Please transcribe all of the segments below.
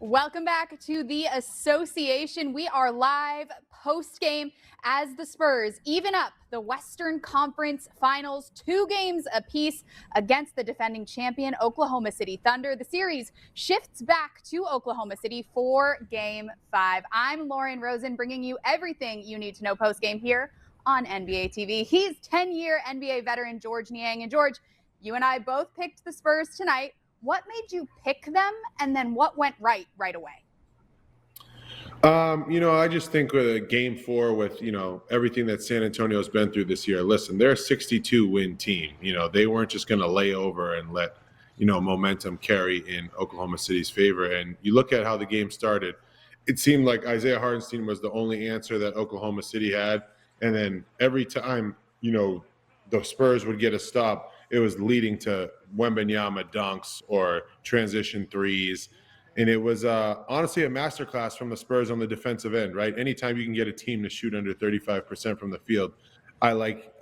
Welcome back to the association. We are live post-game as the Spurs even up the Western Conference Finals, 2 games apiece against the defending champion Oklahoma City Thunder. The series shifts back to Oklahoma City for Game 5. I'm Lauren Rosen, bringing you everything you need to know post-game here on NBA TV. He's 10-year NBA veteran George Niang. And George, you and I both picked the Spurs tonight. What made you pick them, and then what went right away? I just think with Game 4, with everything that San Antonio's been through this year. Listen, they're a 62-win team. They weren't just going to lay over and let momentum carry in Oklahoma City's favor. And you look at how the game started. It seemed like Isaiah Hartenstein was the only answer that Oklahoma City had, and then every time the Spurs would get a stop, it was leading to Wembanyama dunks or transition threes. And it was honestly a masterclass from the Spurs on the defensive end, right? Anytime you can get a team to shoot under 35% from the field, I like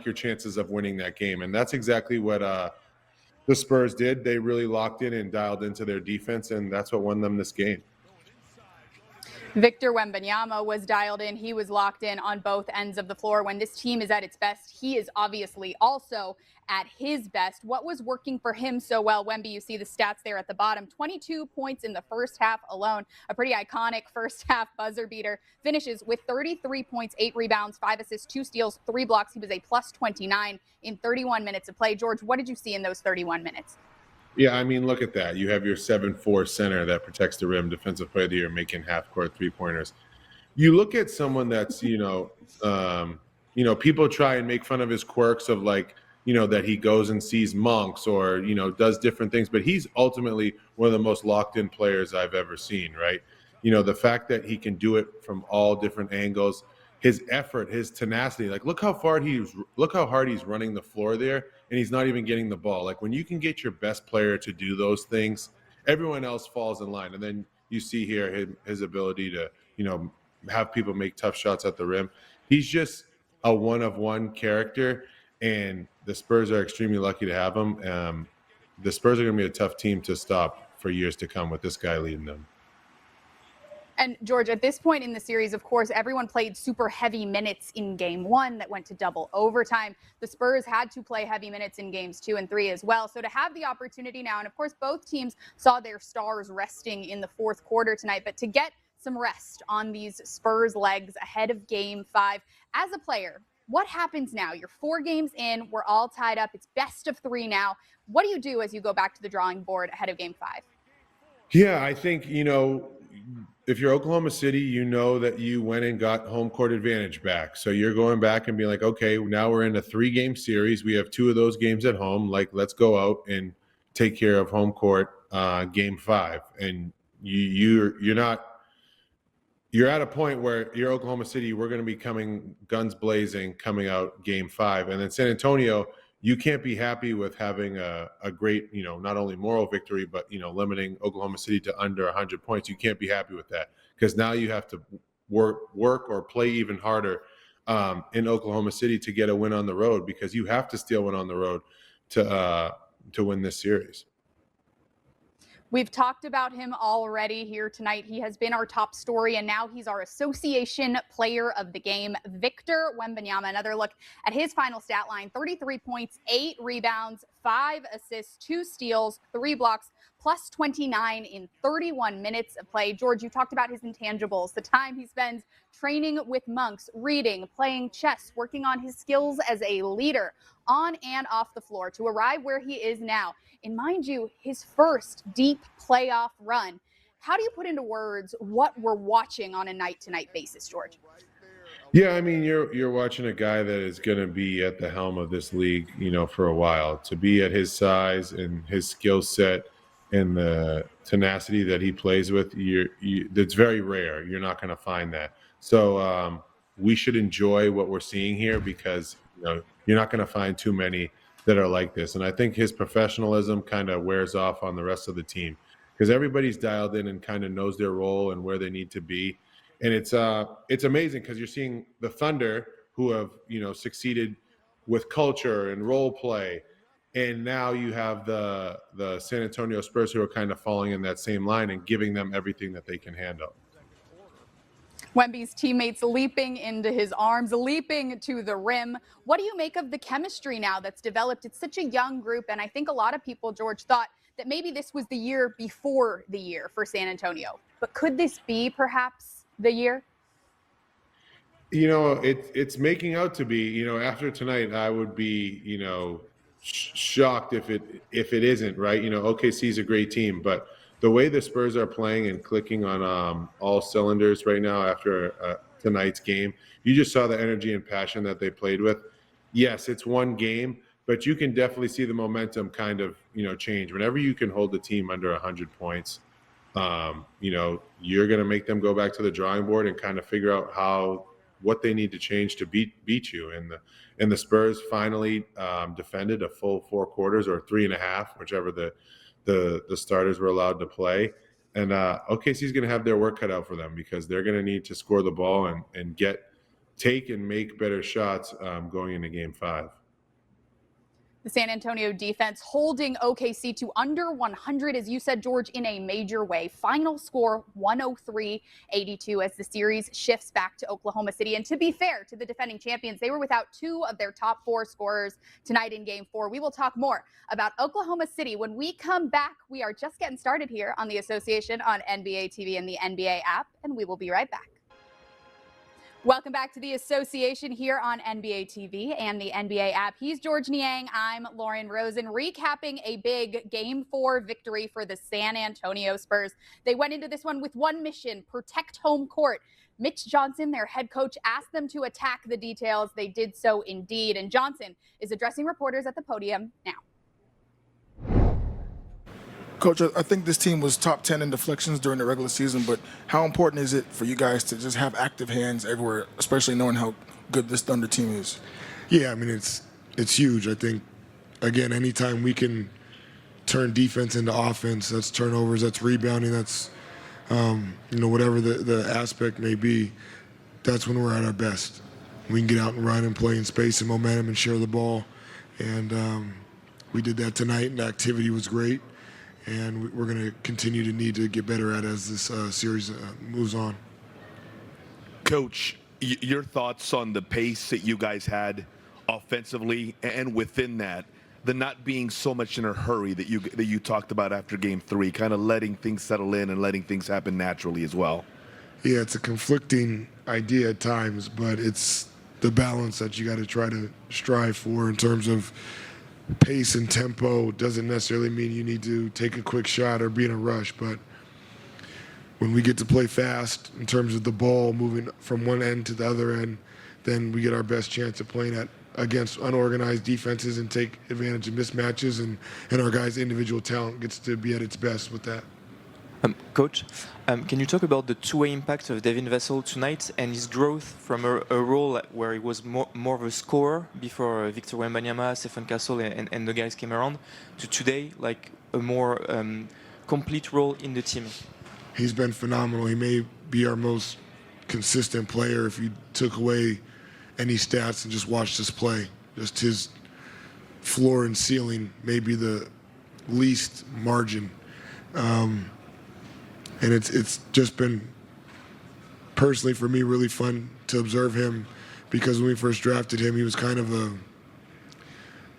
your chances of winning that game. And that's exactly what the Spurs did. They really locked in and dialed into their defense, and that's what won them this game. Victor Wembanyama was dialed in. He was locked in on both ends of the floor. When this team is at its best, he is obviously also at his best. What was working for him so well? Wemby, you see the stats there at the bottom. 22 points in the first half alone. A pretty iconic first half buzzer beater. Finishes with 33 points, 8 rebounds, 5 assists, 2 steals, 3 blocks. He was a plus 29 in 31 minutes of play. George, what did you see in those 31 minutes? Yeah, I mean, look at that. You have your 7'4" center that protects the rim, defensive player of the year, making half-court three-pointers. You look at someone that's, people try and make fun of his quirks of that he goes and sees monks or, does different things. But he's ultimately one of the most locked-in players I've ever seen, right? The fact that he can do it from all different angles, his effort, his tenacity. Look how hard he's running the floor there, and he's not even getting the ball. When you can get your best player to do those things, everyone else falls in line. And then you see here his ability to, have people make tough shots at the rim. He's just a one-of-one character, and the Spurs are extremely lucky to have him. The Spurs are going to be a tough team to stop for years to come with this guy leading them. And George, at this point in the series, of course, everyone played super heavy minutes in Game 1 that went to double overtime. The Spurs had to play heavy minutes in Games 2 and 3 as well. So to have the opportunity now, and of course, both teams saw their stars resting in the fourth quarter tonight, but to get some rest on these Spurs legs ahead of Game 5, as a player, what happens now? You're 4 games in, we're all tied up, it's best of 3 now. What do you do as you go back to the drawing board ahead of Game 5? Yeah, I think, if you're Oklahoma City, you know that you went and got home court advantage back. So you're going back and being like, okay, now we're in a 3-game series. We have 2 of those games at home. Let's go out and take care of home court Game 5. And you're at a point where you're Oklahoma City. We're going to be coming guns blazing, coming out Game 5. And then San Antonio, you can't be happy with having a great, not only moral victory, but, limiting Oklahoma City to under 100 points. You can't be happy with that because now you have to work or play even harder in Oklahoma City to get a win on the road, because you have to steal one on the road to win this series. We've talked about him already here tonight. He has been our top story, and now he's our association player of the game, Victor Wembanyama. Another look at his final stat line: 33 points, 8 rebounds, 5 assists, 2 steals, 3 blocks, plus 29 in 31 minutes of play. George, you talked about his intangibles, the time he spends training with monks, reading, playing chess, working on his skills as a leader on and off the floor to arrive where he is now. And mind you, his first deep playoff run. How do you put into words what we're watching on a night-to-night basis, George? Yeah, I mean, you're watching a guy that is going to be at the helm of this league, for a while. To be at his size and his skill set and the tenacity that he plays with, it's very rare. You're not going to find that. So we should enjoy what we're seeing here, because you're not going to find too many that are like this. And I think his professionalism kind of wears off on the rest of the team, because everybody's dialed in and kind of knows their role and where they need to be. And it's amazing, because you're seeing the Thunder, who have succeeded with culture and role play, And now you have the San Antonio Spurs who are kind of falling in that same line and giving them everything that they can handle. Wemby's teammates leaping into his arms, leaping to the rim. What do you make of the chemistry now that's developed? It's such a young group, and I think a lot of people, George, thought that maybe this was the year before the year for San Antonio. But could this be perhaps the year? You know, it's making out to be. You know, after tonight, I would be, you know, shocked if it isn't, right. You know, OKC is a great team, but the way the Spurs are playing and clicking on all cylinders right now after tonight's game, you just saw the energy and passion that they played with. Yes, it's one game, but you can definitely see the momentum kind of, you know, change whenever you can hold the team under 100 points. You know, you're going to make them go back to the drawing board and kind of figure out what they need to change to beat you. And the Spurs finally defended a full 4 quarters or 3.5, whichever the starters were allowed to play. And OKC is going to have their work cut out for them because they're going to need to score the ball and take and make better shots going into Game 5. The San Antonio defense holding OKC to under 100, as you said, George, in a major way. Final score 103-82 as the series shifts back to Oklahoma City. And to be fair to the defending champions, they were without 2 of their top 4 scorers tonight in Game 4. We will talk more about Oklahoma City when we come back. We are just getting started here on the Association on NBA TV and the NBA app, and we will be right back. Welcome back to the Association here on NBA TV and the NBA app. He's George Niang. I'm Lauren Rosen, recapping a big Game 4 victory for the San Antonio Spurs. They went into this one with one mission: protect home court. Mitch Johnson, their head coach, asked them to attack the details. They did so indeed. And Johnson is addressing reporters at the podium now. Coach, I think this team was top 10 in deflections during the regular season, but how important is it for you guys to just have active hands everywhere, especially knowing how good this Thunder team is? Yeah, I mean, it's huge. I think, again, anytime we can turn defense into offense, that's turnovers, that's rebounding, that's, you know, whatever the aspect may be, that's when we're at our best. We can get out and run and play in space and momentum and share the ball. And we did that tonight, and the activity was great. And we're going to continue to need to get better at it as this series moves on. Coach, your thoughts on the pace that you guys had offensively, and within that, the not being so much in a hurry that you talked about after Game 3, kind of letting things settle in and letting things happen naturally as well. Yeah, it's a conflicting idea at times, but it's the balance that you got to try to strive for in terms of pace and tempo. Doesn't necessarily mean you need to take a quick shot or be in a rush, but when we get to play fast in terms of the ball moving from one end to the other end, then we get our best chance of playing against unorganized defenses and take advantage of mismatches, and our guys' individual talent gets to be at its best with that. Coach, can you talk about the two-way impact of Devin Vassell tonight and his growth from a role where he was more of a scorer before Victor Wembanyama, Stephen Castle, and the guys came around, to today, like a more complete role in the team? He's been phenomenal. He may be our most consistent player if you took away any stats and just watched us play. Just his floor and ceiling may be the least margin. And it's just been, personally for me, really fun to observe him, because when we first drafted him, he was kind of a,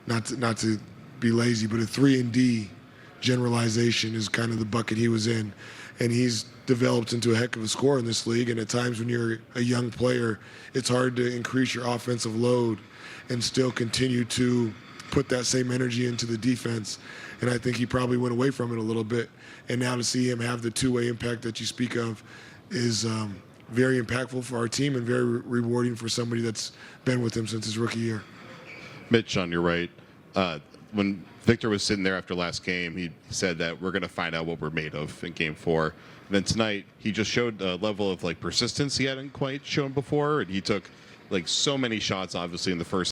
not to be lazy, but a 3-and-D generalization is kind of the bucket he was in. And he's developed into a heck of a scorer in this league, and at times when you're a young player, it's hard to increase your offensive load and still continue to put that same energy into the defense. And I think he probably went away from it a little bit. And now to see him have the two-way impact that you speak of is very impactful for our team and very rewarding for somebody that's been with him since his rookie year. Mitch, on your right, when Victor was sitting there after last game, he said that we're going to find out what we're made of in Game 4. And then tonight, he just showed a level of persistence he hadn't quite shown before, and he took so many shots, obviously, in the first